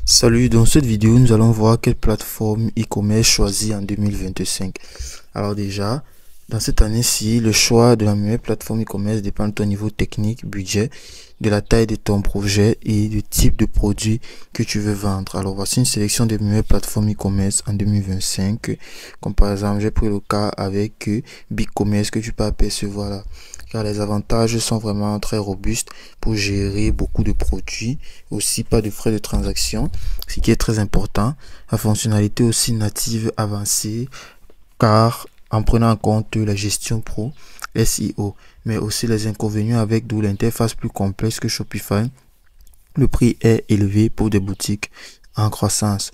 Salut, dans cette vidéo, nous allons voir quelle plateforme e-commerce choisir en 2025. Alors déjà, dans cette année-ci, le choix de la meilleure plateforme e-commerce dépend de ton niveau technique, budget, de la taille de ton projet et du type de produit que tu veux vendre. Alors voici une sélection des meilleures plateformes e-commerce en 2025. Comme par exemple, j'ai pris le cas avec BigCommerce que tu peux apercevoir là, car les avantages sont vraiment très robustes pour gérer beaucoup de produits, aussi pas de frais de transaction, ce qui est très important. La fonctionnalité aussi native avancée, car en prenant en compte la gestion pro, SEO, mais aussi les inconvénients avec d'où l'interface plus complexe que Shopify. Le prix est élevé pour des boutiques en croissance.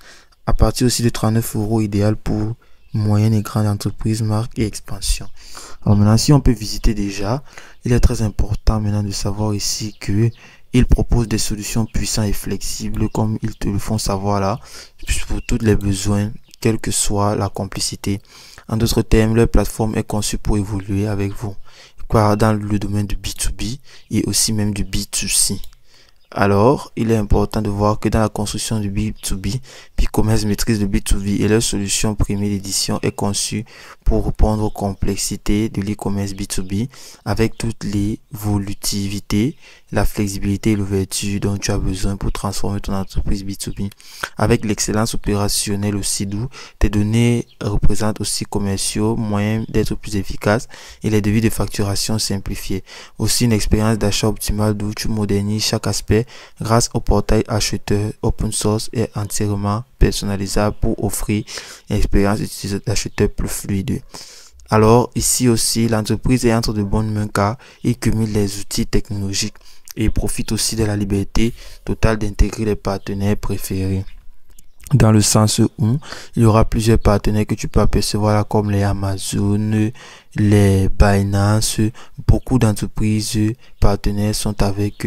À partir aussi de 39 euros, idéal pour moyennes et grandes entreprises, marques et expansion. Alors maintenant, si on peut visiter déjà, il est très important maintenant de savoir ici que il propose des solutions puissantes et flexibles comme ils te le font savoir là, pour tous les besoins, quelle que soit la complicité. En d'autres termes, leur plateforme est conçue pour évoluer avec vous, car dans le domaine du B2B et aussi même du B2C. Alors, il est important de voir que dans la construction du B2B, BigCommerce maîtrise le B2B et leur solution première d'édition est conçue pour répondre aux complexités de l'e-commerce B2B avec toutes les volutivités, la flexibilité et l'ouverture dont tu as besoin pour transformer ton entreprise B2B. Avec l'excellence opérationnelle aussi d'où tes données représentent aussi commerciaux, moyens d'être plus efficaces et les devis de facturation simplifiés. Aussi une expérience d'achat optimale d'où tu modernises chaque aspect grâce au portail acheteur open source et entièrement personnalisable pour offrir une expérience d'acheteur plus fluide. Alors ici aussi, l'entreprise est entre de bonnes mains car il cumule les outils technologiques et profite aussi de la liberté totale d'intégrer les partenaires préférés. Dans le sens où il y aura plusieurs partenaires que tu peux apercevoir là, comme les Amazon, les Binance, beaucoup d'entreprises partenaires sont avec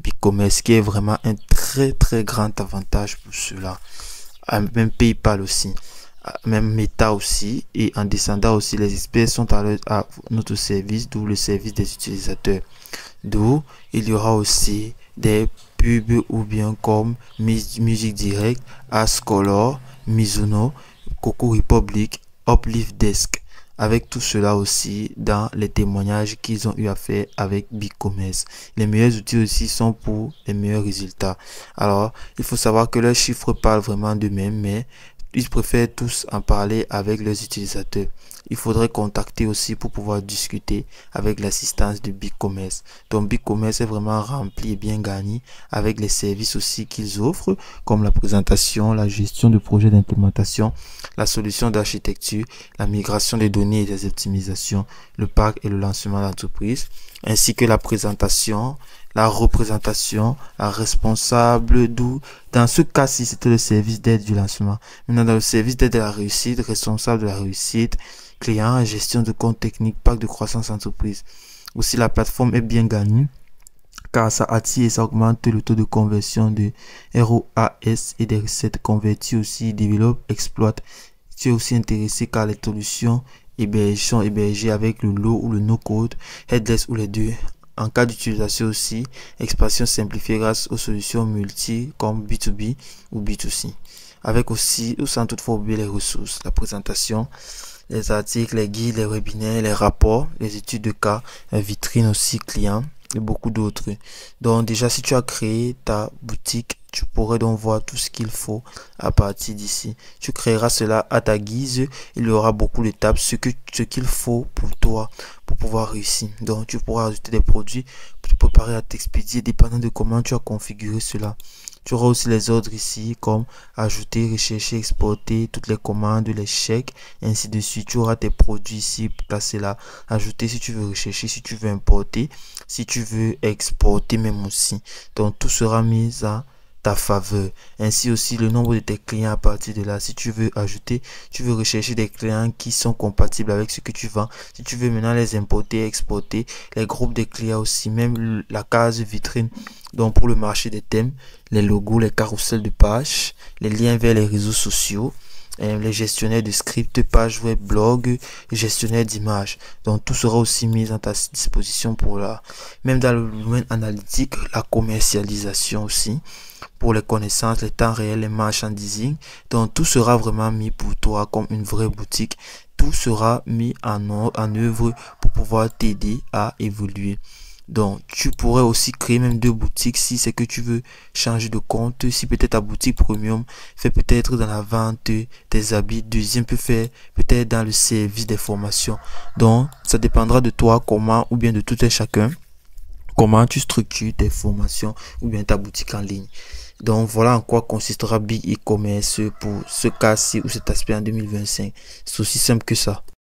BigCommerce, qui est vraiment un très grand avantage pour cela. Même PayPal aussi, même Meta aussi, et en descendant aussi, les experts sont à notre service, d'où le service des utilisateurs. D'où il y aura aussi des pubs ou bien comme Musique Direct, Ascolor, Mizuno, Coco Republic, Uplift Desk. Avec tout cela aussi dans les témoignages qu'ils ont eu à faire avec BigCommerce. Les meilleurs outils aussi sont pour les meilleurs résultats. Alors, il faut savoir que leurs chiffres parlent vraiment d'eux-mêmes, mais ils préfèrent tous en parler avec leurs utilisateurs. Il faudrait contacter aussi pour pouvoir discuter avec l'assistance de BigCommerce. Donc BigCommerce est vraiment rempli et bien garni avec les services aussi qu'ils offrent, comme la présentation, la gestion de projets d'implémentation, la solution d'architecture, la migration des données et des optimisations, le parc et le lancement d'entreprise, ainsi que la présentation, la représentation, la responsable, d'où dans ce cas-ci c'était le service d'aide du lancement. Maintenant dans le service d'aide de la réussite, responsable de la réussite, client, gestion de compte technique, pack de croissance entreprise. Aussi la plateforme est bien gagnée car ça attire et ça augmente le taux de conversion de ROAS et des recettes converties aussi, développe, exploite. Tu es aussi intéressé car les solutions sont hébergées avec le low ou le no-code, headless ou les deux. En cas d'utilisation aussi, expansion simplifiée grâce aux solutions multi comme B2B ou B2C. Avec aussi, sans toutefois oublier les ressources, la présentation, les articles, les guides, les webinaires, les rapports, les études de cas, la vitrine aussi client et beaucoup d'autres. Donc déjà, si tu as créé ta boutique, tu pourrais donc voir tout ce qu'il faut à partir d'ici. Tu créeras cela à ta guise. Il y aura beaucoup d'étapes, ce qu'il faut pour toi pour pouvoir réussir. Donc tu pourras ajouter des produits pour te préparer à t'expédier dépendant de comment tu as configuré cela. Tu auras aussi les ordres ici comme ajouter, rechercher, exporter toutes les commandes, les chèques, ainsi de suite. Tu auras tes produits ici placés là. Ajouter si tu veux rechercher, si tu veux importer, si tu veux exporter même aussi. Donc tout sera mis à ta faveur. Ainsi aussi le nombre de tes clients à partir de là. Si tu veux ajouter, tu veux rechercher des clients qui sont compatibles avec ce que tu vends. Si tu veux maintenant les importer, exporter, les groupes de clients aussi, même la case vitrine. Donc pour le marché des thèmes, les logos, les carousels de pages, les liens vers les réseaux sociaux, les gestionnaires de scripts, pages web, blog, gestionnaire d'images. Donc tout sera aussi mis à ta disposition pour là. Même dans le domaine analytique, la commercialisation aussi. pour les connaissances, les temps réels, les marchandising. Donc tout sera vraiment mis pour toi comme une vraie boutique. Tout sera mis en œuvre pour pouvoir t'aider à évoluer. Donc, tu pourrais aussi créer même deux boutiques si c'est que tu veux changer de compte. Si peut-être ta boutique premium fait peut-être dans la vente des habits, deuxième peut faire peut-être dans le service des formations. Donc, ça dépendra de toi comment ou bien de tout un chacun, comment tu structures tes formations ou bien ta boutique en ligne. Donc, voilà en quoi consistera Big E-commerce pour ce cas-ci ou cet aspect en 2025. C'est aussi simple que ça.